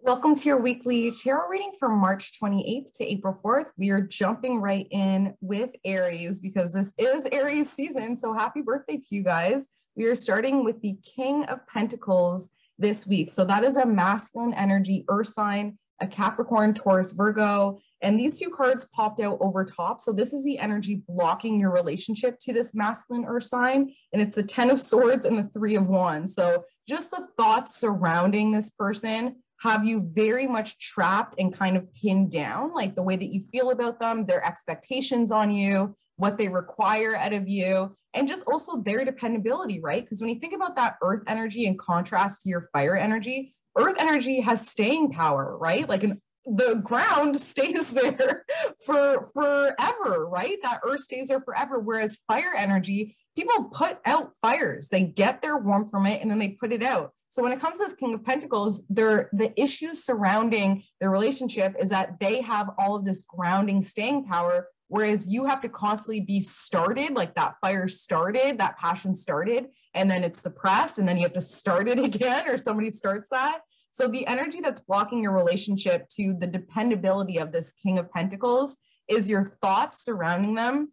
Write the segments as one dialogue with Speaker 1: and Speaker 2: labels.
Speaker 1: Welcome to your weekly tarot reading from March 28th to April 4th. We are jumping right in with Aries because this is Aries season. So happy birthday to you guys. We are starting with the King of Pentacles this week. So that is a masculine energy earth sign, a Capricorn, Taurus, Virgo. And these two cards popped out over top. So this is the energy blocking your relationship to this masculine earth sign. And it's the 10 of Swords and the 3 of Wands. So just the thoughts surrounding this person have you very much trapped and kind of pinned down, like the way that you feel about them, their expectations on you, what they require out of you, and just also their dependability, right? Because when you think about that earth energy in contrast to your fire energy, earth energy has staying power, right? The ground stays there for forever, right? That earth stays there forever. Whereas fire energy, people put out fires. They get their warmth from it and then they put it out. So when it comes to this King of Pentacles, the issues surrounding their relationship is that they have all of this grounding staying power, whereas you have to constantly be started, like that fire started, that passion started, and then it's suppressed, and then you have to start it again, or somebody starts that. So the energy that's blocking your relationship to the dependability of this King of Pentacles is your thoughts surrounding them,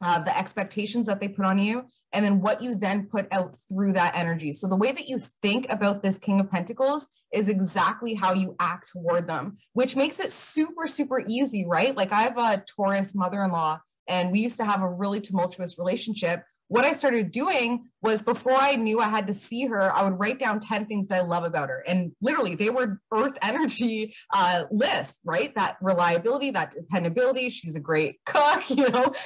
Speaker 1: the expectations that they put on you, and then what you then put out through that energy. So the way that you think about this King of Pentacles is exactly how you act toward them, which makes it super, super easy, right? Like I have a Taurus mother-in-law, and we used to have a really tumultuous relationship. What I started doing was, before I knew I had to see her, I would write down 10 things that I love about her. And literally they were earth energy list, right? That reliability, that dependability. She's a great cook,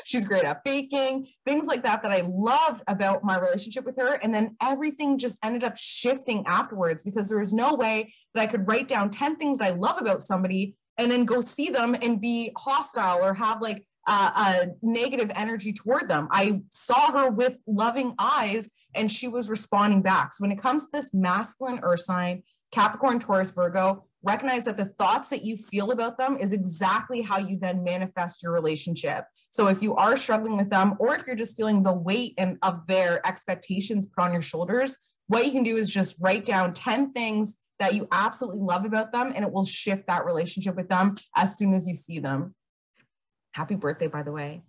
Speaker 1: she's great at baking, things like that I loved about my relationship with her. And then everything just ended up shifting afterwards, because there was no way that I could write down 10 things that I love about somebody and then go see them and be hostile or have like a negative energy toward them. I saw her with loving eyes and she was responding back. So when it comes to this masculine earth sign, Capricorn, Taurus, Virgo, recognize that the thoughts that you feel about them is exactly how you then manifest your relationship. So if you are struggling with them, or if you're just feeling the weight of their expectations put on your shoulders, what you can do is just write down 10 things that you absolutely love about them, and it will shift that relationship with them as soon as you see them. Happy birthday, by the way.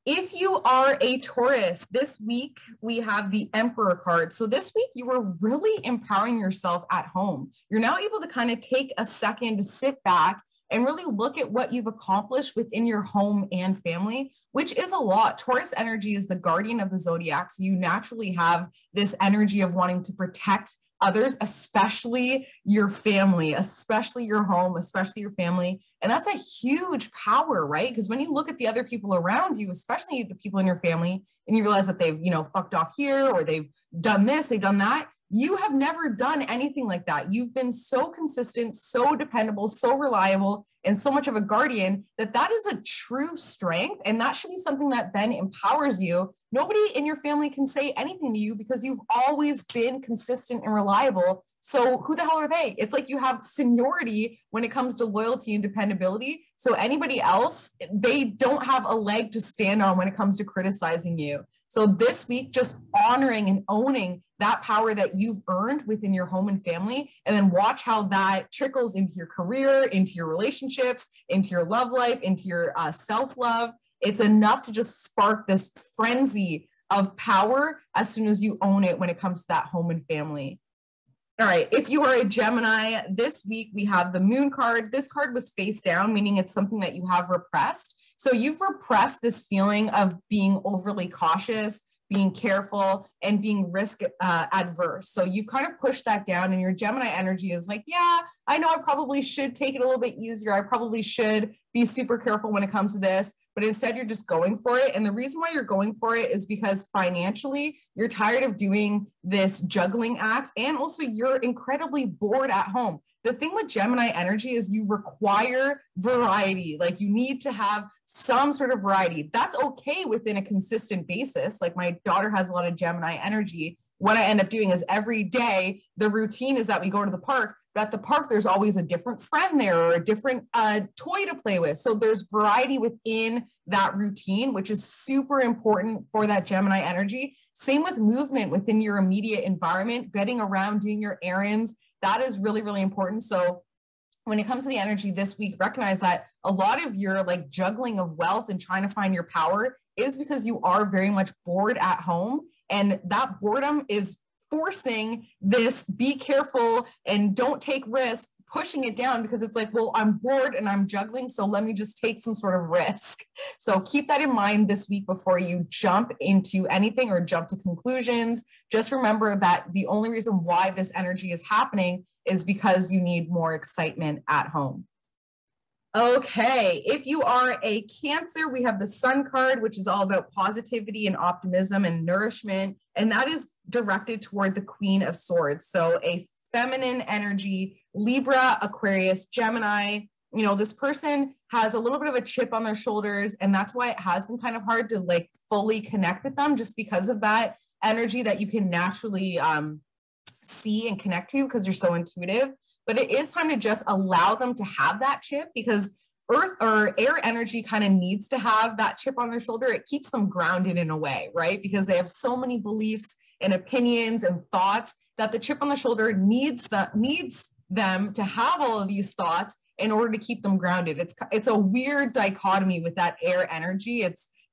Speaker 1: If you are a Taurus, this week we have the Emperor card. So this week you are really empowering yourself at home. You're now able to kind of take a second to sit back and really look at what you've accomplished within your home and family, which is a lot. Taurus energy is the guardian of the zodiac. So you naturally have this energy of wanting to protect others, especially your family, especially your home, especially your family. And that's a huge power, right? Because when you look at the other people around you, especially the people in your family, and you realize that they've, fucked off here, or they've done this, they've done that, you have never done anything like that. You've been so consistent, so dependable, so reliable, and so much of a guardian that is a true strength. And that should be something that then empowers you. Nobody in your family can say anything to you because you've always been consistent and reliable. So who the hell are they? It's like you have seniority when it comes to loyalty and dependability. So anybody else, they don't have a leg to stand on when it comes to criticizing you. So this week, just honoring and owning that power that you've earned within your home and family, and then watch how that trickles into your career, into your relationships, into your love life, into your self-love. It's enough to just spark this frenzy of power as soon as you own it when it comes to that home and family. All right, if you are a Gemini, this week we have the Moon card. This card was face down, meaning it's something that you have repressed. So you've repressed this feeling of being overly cautious, being careful, and being risk adverse. So you've kind of pushed that down, and your Gemini energy is like, yeah, I know I probably should take it a little bit easier. I probably should be super careful when it comes to this, but instead you're just going for it. And the reason why you're going for it is because financially you're tired of doing this juggling act, and also you're incredibly bored at home. The thing with Gemini energy is you require variety. Like you need to have some sort of variety. That's okay within a consistent basis. Like my daughter has a lot of Gemini energy. What I end up doing is every day, the routine is that we go to the park, but at the park, there's always a different friend there or a different toy to play with. So there's variety within that routine, which is super important for that Gemini energy. Same with movement within your immediate environment, getting around, doing your errands. That is really, really important. So when it comes to the energy this week, recognize that a lot of your like juggling of wealth and trying to find your power is because you are very much bored at home. And that boredom is forcing this be careful and don't take risks, pushing it down, because it's like, well, I'm bored and I'm juggling, so let me just take some sort of risk. So keep that in mind this week before you jump into anything or jump to conclusions. Just remember that the only reason why this energy is happening is because you need more excitement at home. Okay, if you are a Cancer, we have the Sun card, which is all about positivity and optimism and nourishment, and that is directed toward the Queen of Swords. So a feminine energy, Libra, Aquarius, Gemini. You know, this person has a little bit of a chip on their shoulders, and that's why it has been kind of hard to like fully connect with them, just because of that energy that you can naturally see and connect to because you're so intuitive. But it is time to just allow them to have that chip, because earth or air energy kind of needs to have that chip on their shoulder. It keeps them grounded in a way, right? Because they have so many beliefs and opinions and thoughts that the chip on the shoulder needs them to have all of these thoughts in order to keep them grounded. It's a weird dichotomy with that air energy.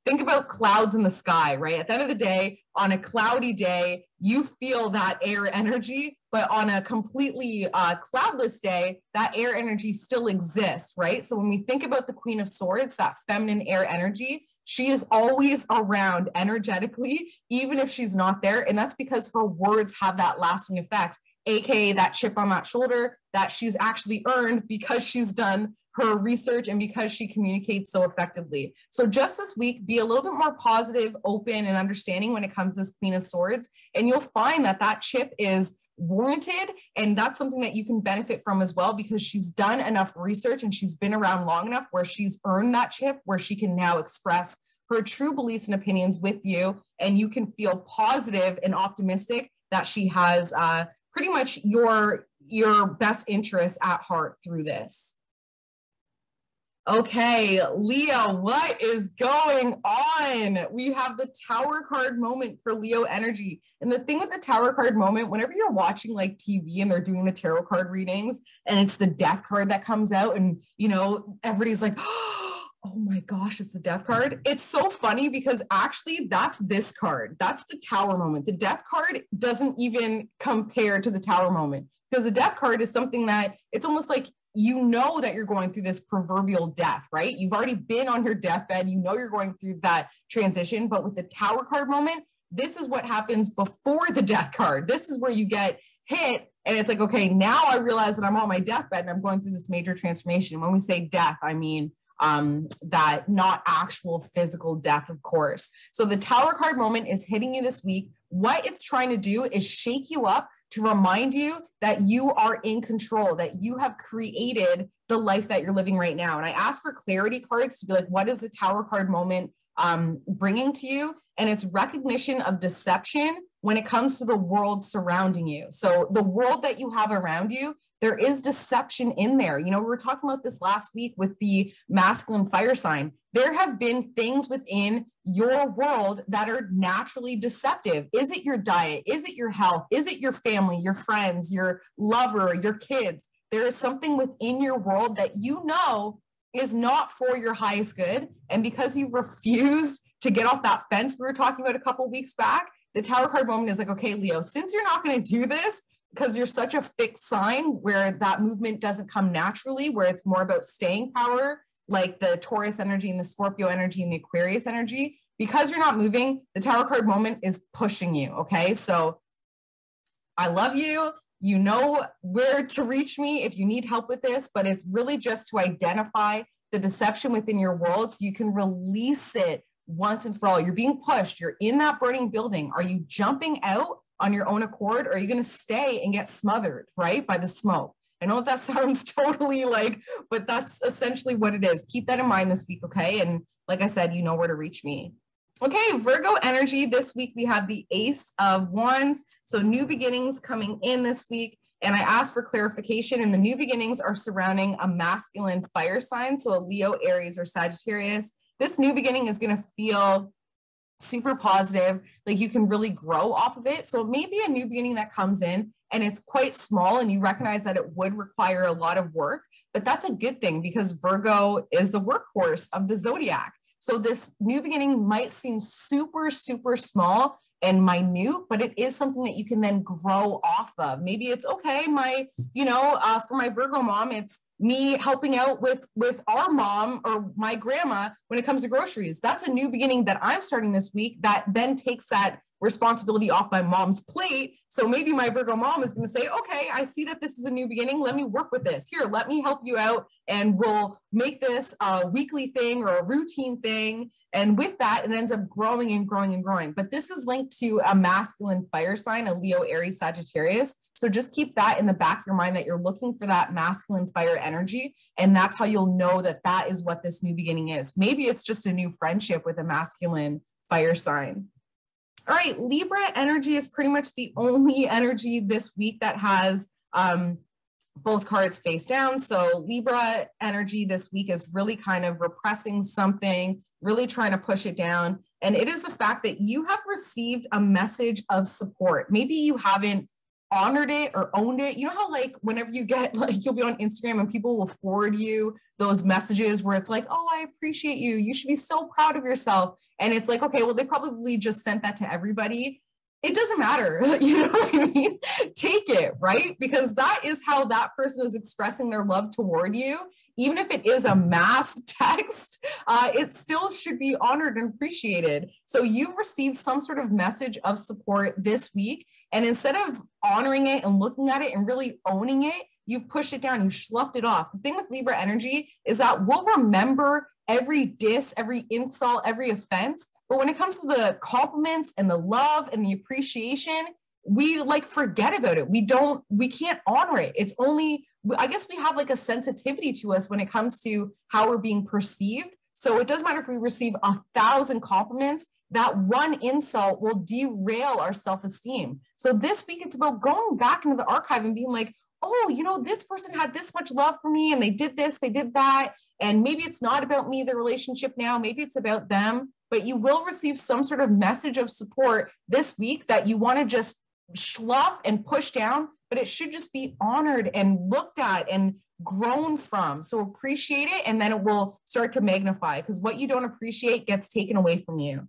Speaker 1: Think about clouds in the sky, right? At the end of the day, on a cloudy day, you feel that air energy, but on a completely cloudless day, that air energy still exists, right? So when we think about the Queen of Swords, that feminine air energy, she is always around energetically, even if she's not there. And that's because her words have that lasting effect, AKA that chip on that shoulder that she's actually earned because she's done her research and because she communicates so effectively. So just this week, be a little bit more positive, open, and understanding when it comes to this Queen of Swords. And you'll find that that chip is warranted. And that's something that you can benefit from as well, because she's done enough research and she's been around long enough where she's earned that chip, where she can now express her true beliefs and opinions with you. And you can feel positive and optimistic that she has pretty much your best interests at heart through this. Okay, Leo, what is going on? We have the Tower card moment for Leo energy. And the thing with the Tower card moment, whenever you're watching like TV and they're doing the tarot card readings and it's the Death card that comes out and, you know, everybody's like, oh my gosh, it's the Death card. It's so funny because actually that's this card. That's the Tower moment. The Death card doesn't even compare to the Tower moment, because the Death card is something that it's almost like, you know that you're going through this proverbial death, right? You've already been on your deathbed. You know you're going through that transition. But with the Tower card moment, this is what happens before the Death card. This is where you get hit. And it's like, okay, now I realize that I'm on my deathbed and I'm going through this major transformation. When we say death, I mean that not actual physical death, of course. So the Tower card moment is hitting you this week. What it's trying to do is shake you up to remind you that you are in control, that you have created the life that you're living right now. And I asked for clarity cards to be like, what is the Tower card moment bringing to you? And it's recognition of deception when it comes to the world surrounding you. So the world that you have around you, there is deception in there. You know, we were talking about this last week with the masculine fire sign. There have been things within your world that are naturally deceptive. Is it your diet? Is it your health? Is it your family, your friends, your lover, your kids? There is something within your world that you know is not for your highest good. And because you've refused to get off that fence we were talking about a couple of weeks back, the Tower card moment is like, okay, Leo, since you're not going to do this, because you're such a fixed sign where that movement doesn't come naturally, where it's more about staying power, like the Taurus energy and the Scorpio energy and the Aquarius energy, because you're not moving, the Tower card moment is pushing you, okay? So I love you. You know where to reach me if you need help with this, but it's really just to identify the deception within your world so you can release it once and for all. You're being pushed. You're in that burning building. Are you jumping out on your own accord, or are you going to stay and get smothered, right, by the smoke? I know that sounds totally like, but that's essentially what it is. Keep that in mind this week, okay? And like I said, you know where to reach me. Okay, Virgo energy. This week we have the Ace of Wands. So new beginnings coming in this week. And I asked for clarification, and the new beginnings are surrounding a masculine fire sign. So a Leo, Aries, or Sagittarius. This new beginning is going to feel super positive, like you can really grow off of it. So maybe a new beginning that comes in and it's quite small and you recognize that it would require a lot of work, but that's a good thing because Virgo is the workhorse of the zodiac. So this new beginning might seem super, super small and minute, but it is something that you can then grow off of. Maybe it's okay, for my Virgo mom, it's me helping out with our mom or my grandma when it comes to groceries. That's a new beginning that I'm starting this week that then takes that responsibility off my mom's plate. So maybe my Virgo mom is going to say, okay, I see that this is a new beginning. Let me work with this. Here, let me help you out and we'll make this a weekly thing or a routine thing. And with that, it ends up growing and growing and growing. But this is linked to a masculine fire sign, a Leo, Aries, Sagittarius. So just keep that in the back of your mind that you're looking for that masculine fire energy. And that's how you'll know that that is what this new beginning is. Maybe it's just a new friendship with a masculine fire sign. All right, Libra energy is pretty much the only energy this week that has both cards face down. So Libra energy this week is really kind of repressing something, really trying to push it down. And it is the fact that you have received a message of support. Maybe you haven't honored it or owned it. You know how like whenever you get like, you'll be on Instagram and people will forward you those messages where it's like, oh, I appreciate you. You should be so proud of yourself. And it's like, okay, well, they probably just sent that to everybody. It doesn't matter. You know what I mean? Take it, right? Because that is how that person is expressing their love toward you. Even if it is a mass text, it still should be honored and appreciated. So you've received some sort of message of support this week. And instead of honoring it and looking at it and really owning it, you've pushed it down, you've sloughed it off. The thing with Libra energy is that we'll remember every diss, every insult, every offense. But when it comes to the compliments and the love and the appreciation, we like forget about it. We can't honor it. It's only, I guess we have like a sensitivity to us when it comes to how we're being perceived. So it doesn't matter if we receive 1,000 compliments, that one insult will derail our self-esteem. So this week it's about going back into the archive and being like, oh, this person had this much love for me and they did this, they did that. And maybe it's not about me, the relationship now, maybe it's about them, but you will receive some sort of message of support this week that you want to just slough and push down, but it should just be honored and looked at and grown from. So appreciate it, and then it will start to magnify, because what you don't appreciate gets taken away from you.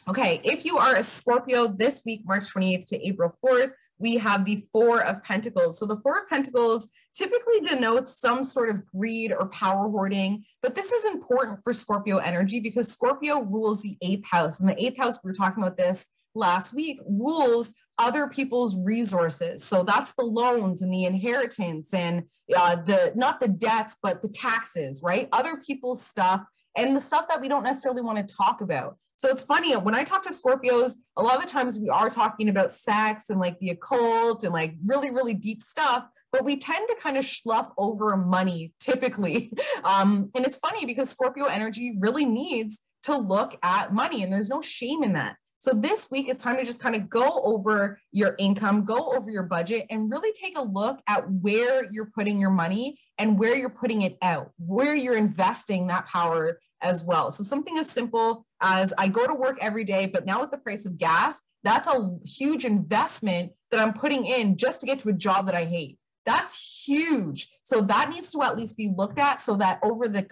Speaker 1: Okay, if you are a Scorpio this week, March 28th to April 4th, we have the Four of Pentacles. So the Four of Pentacles typically denotes some sort of greed or power hoarding, but this is important for Scorpio energy because Scorpio rules the 8th house. And the 8th house, we were talking about this last week, rules other people's resources. So that's the loans and the inheritance and not the debts, but the taxes, right? Other people's stuff and the stuff that we don't necessarily want to talk about. So it's funny, when I talk to Scorpios, a lot of the times we are talking about sex and like the occult and like really, really deep stuff, but we tend to kind of slough over money typically. And it's funny because Scorpio energy really needs to look at money, and there's no shame in that. So this week, it's time to just kind of go over your income, go over your budget, and really take a look at where you're putting your money and where you're putting it out, where you're investing that power as well. So something as simple as I go to work every day, but now with the price of gas, that's a huge investment that I'm putting in just to get to a job that I hate. That's huge. So that needs to at least be looked at so that over the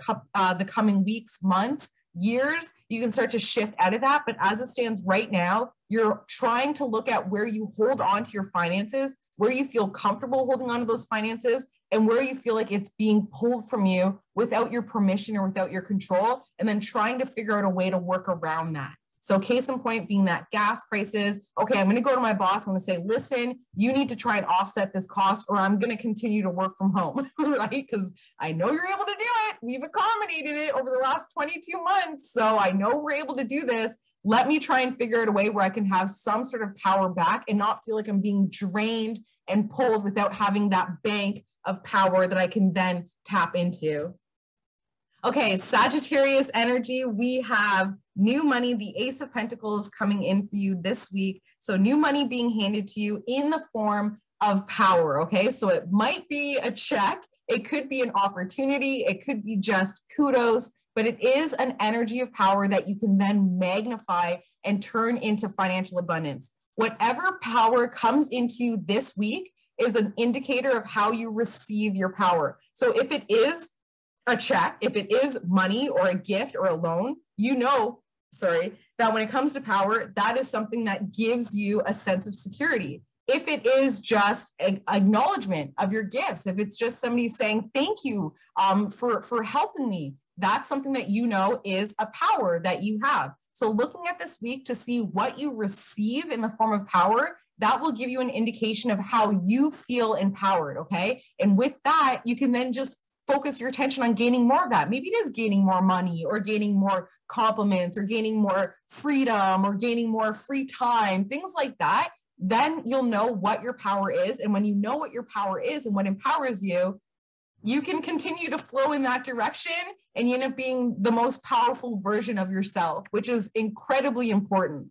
Speaker 1: coming weeks, months, years, you can start to shift out of that. But as it stands right now, you're trying to look at where you hold on to your finances, where you feel comfortable holding on to those finances, and where you feel like it's being pulled from you without your permission or without your control, and then trying to figure out a way to work around that. So case in point being that gas prices, okay, I'm going to go to my boss. I'm going to say, listen, you need to try and offset this cost or I'm going to continue to work from home, right? Because I know you're able to do it. We've accommodated it over the last 22 months. So I know we're able to do this. Let me try and figure out a way where I can have some sort of power back and not feel like I'm being drained and pulled without having that bank of power that I can then tap into. Okay, Sagittarius energy, we have new money, the Ace of Pentacles coming in for you this week. So new money being handed to you in the form of power, okay? So it might be a check, it could be an opportunity, it could be just kudos, but it is an energy of power that you can then magnify and turn into financial abundance. Whatever power comes into this week is an indicator of how you receive your power. So if it is a check, if it is money or a gift or a loan, that when it comes to power, that is something that gives you a sense of security. If it is just an acknowledgement of your gifts, if it's just somebody saying thank you for helping me, that's something that you know is a power that you have. So looking at this week to see what you receive in the form of power, that will give you an indication of how you feel empowered, okay? And with that, you can then just focus your attention on gaining more of that. Maybe it is gaining more money or gaining more compliments or gaining more freedom or gaining more free time, things like that. Then you'll know what your power is. And when you know what your power is and what empowers you, you can continue to flow in that direction and you end up being the most powerful version of yourself, which is incredibly important.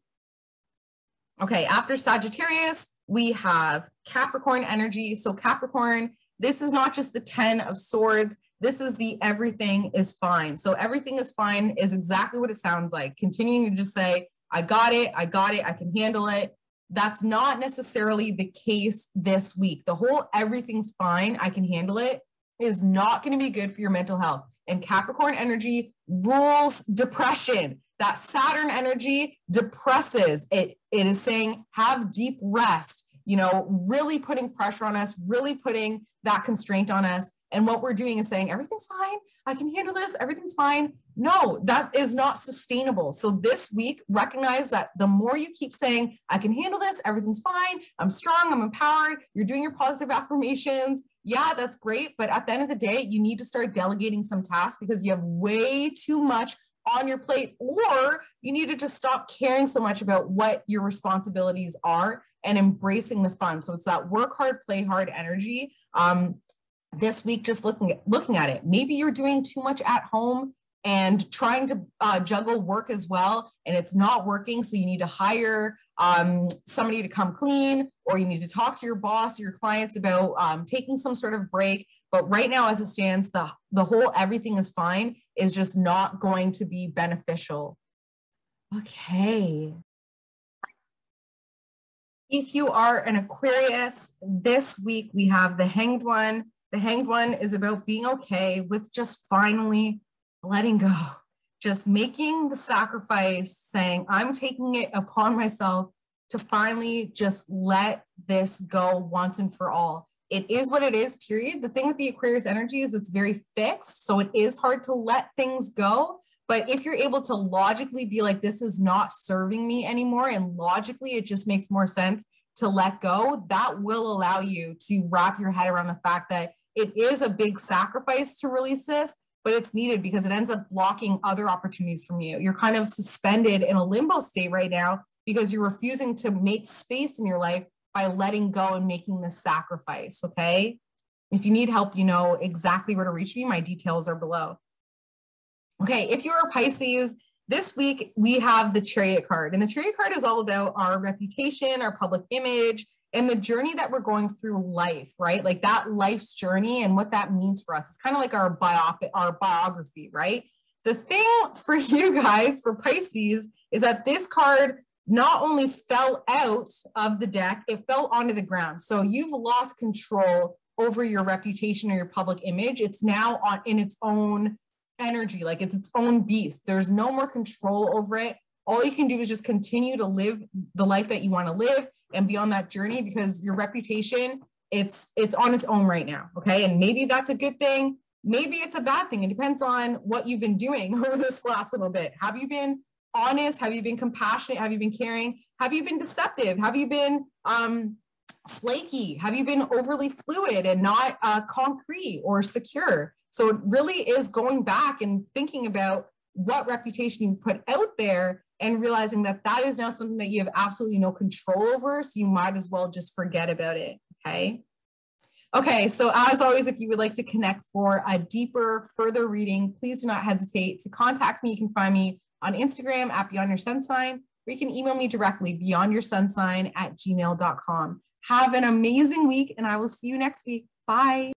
Speaker 1: Okay, after Sagittarius, we have Capricorn energy. So Capricorn, this is not just the 10 of swords. This is the everything is fine. So everything is fine is exactly what it sounds like. Continuing to just say, I got it, I can handle it. That's not necessarily the case this week. The whole everything's fine, I can handle it is not going to be good for your mental health. And Capricorn energy rules depression. That Saturn energy depresses. It is saying have deep rest, really putting pressure on us, really putting that constraint on us. And what we're doing is saying, everything's fine. I can handle this. Everything's fine. No, that is not sustainable. So this week, recognize that the more you keep saying, I can handle this. Everything's fine. I'm strong. I'm empowered. You're doing your positive affirmations. Yeah, that's great. But at the end of the day, you need to start delegating some tasks because you have way too much on your plate, or you need to just stop caring so much about what your responsibilities are and embracing the fun. So it's that work hard, play hard energy. This week, just looking at it, maybe you're doing too much at home and trying to juggle work as well, and it's not working. So you need to hire somebody to come clean, or you need to talk to your boss or your clients about taking some sort of break. But right now, as it stands, the whole everything is fine is just not going to be beneficial. Okay. If you are an Aquarius, this week we have the Hanged One. The Hanged One is about being okay with just finally letting go, just making the sacrifice, saying, I'm taking it upon myself to finally just let this go once and for all. It is what it is, period. The thing with the Aquarius energy is it's very fixed, so it is hard to let things go. But if you're able to logically be like, this is not serving me anymore, and logically it just makes more sense to let go, that will allow you to wrap your head around the fact that it is a big sacrifice to release this, but it's needed because it ends up blocking other opportunities from you. You're kind of suspended in a limbo state right now because you're refusing to make space in your life by letting go and making this sacrifice, okay? If you need help, you know exactly where to reach me. My details are below. Okay, if you're a Pisces, this week we have the Chariot card. And the Chariot card is all about our reputation, our public image, and the journey that we're going through life, right? Like that life's journey and what that means for us. It's kind of like our biography, right? The thing for you guys, for Pisces, is that this card not only fell out of the deck, it fell onto the ground. So you've lost control over your reputation or your public image. It's now in its own energy, like it's its own beast. There's no more control over it. All you can do is just continue to live the life that you want to live and be on that journey, because your reputation, it's on its own right now, okay? And maybe that's a good thing. Maybe it's a bad thing. It depends on what you've been doing over this last little bit. Have you been honest? Have you been compassionate? Have you been caring? Have you been deceptive? Have you been flaky? Have you been overly fluid and not concrete or secure? So it really is going back and thinking about what reputation you put out there and realizing that that is now something that you have absolutely no control over. So you might as well just forget about it, okay? Okay, so as always, if you would like to connect for a deeper, further reading, please do not hesitate to contact me. You can find me on Instagram at Beyond Your Sun Sign, or you can email me directly, beyondyoursunsign@gmail.com. Have an amazing week, and I will see you next week. Bye.